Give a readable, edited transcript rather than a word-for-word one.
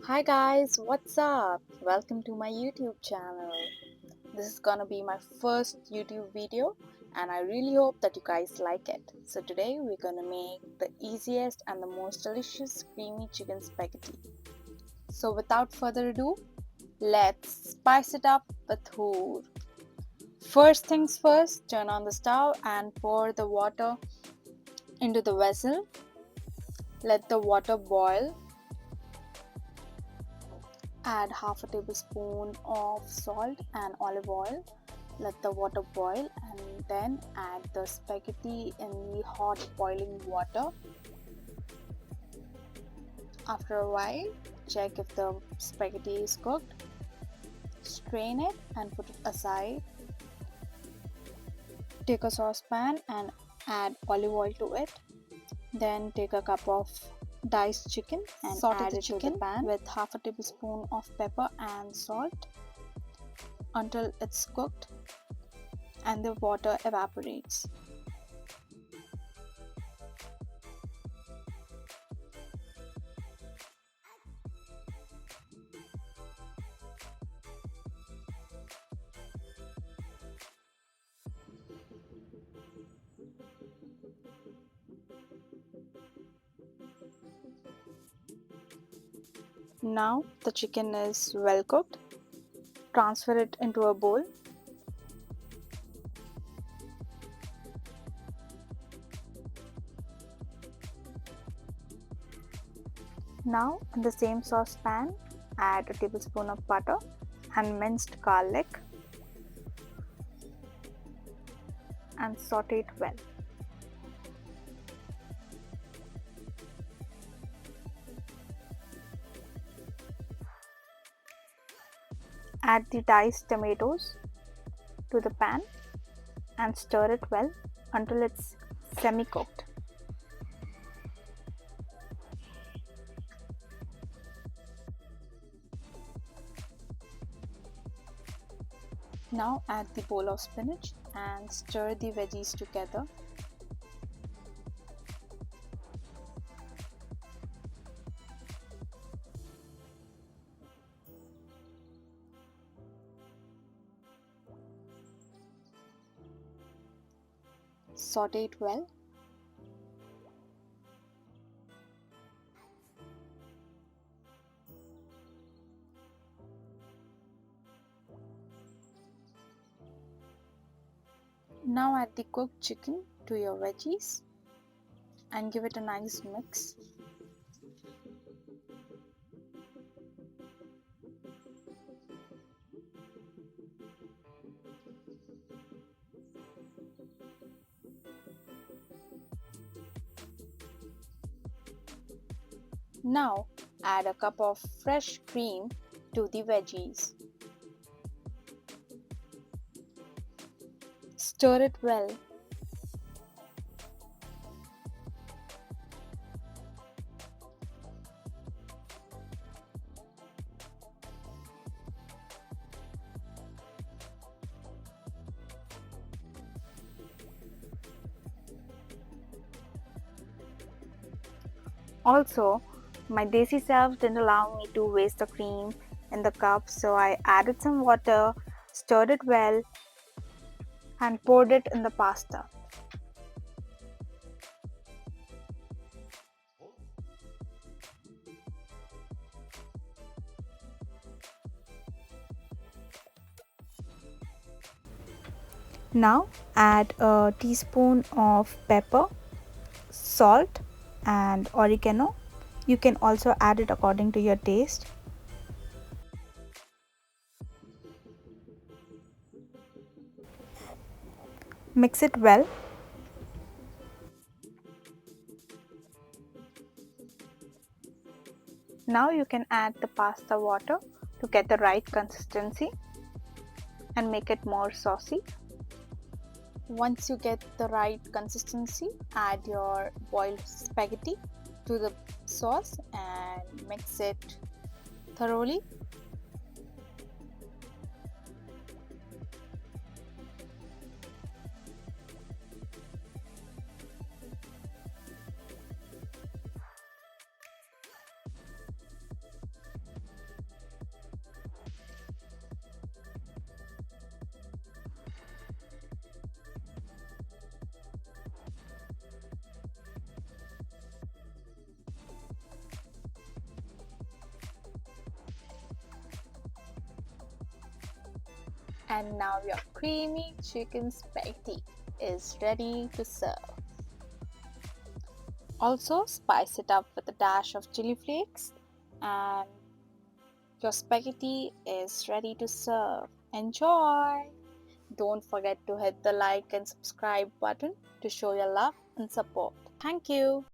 Hi guys, what's up? Welcome to my YouTube channel. This is gonna be my first YouTube video and I really hope that you guys like it. So today we're gonna make the easiest and the most delicious creamy chicken spaghetti. So without further ado, let's spice it up with hoor. First things first, turn on the stove and pour the water into the vessel. Let the water boil. Add half a tablespoon of salt and olive oil. Let the water boil and then add the spaghetti in the hot boiling water. After a while, check if the spaghetti is cooked. Strain it and put it aside. Take a saucepan and add olive oil to it. Then take a cup of diced chicken and Saute add the it to the chicken pan with half a tablespoon of pepper and salt until it's cooked and the water evaporates. Now the chicken is well cooked. Transfer it into a bowl. Now in the same saucepan, add a tablespoon of butter and minced garlic and saute it well. Add the diced tomatoes to the pan and stir it well until it's semi-cooked. Now add the bowl of spinach and stir the veggies together. Saute it well. Now add the cooked chicken to your veggies and give it a nice mix. Now add a cup of fresh cream to the veggies. Stir it well. Also, my desi self didn't allow me to waste the cream in the cup, so I added some water, stirred it well, and poured it in the pasta. Now add a teaspoon of pepper, salt, and oregano. You can also add it according to your taste. Mix it well. Now you can add the pasta water to get the right consistency and make it more saucy. Once you get the right consistency, add your boiled spaghetti to the sauce and mix it thoroughly. And now your creamy chicken spaghetti is ready to serve. Also spice it up with a dash of chili flakes and your spaghetti is ready to serve. Enjoy! Don't forget to hit the like and subscribe button to show your love and support. Thank you.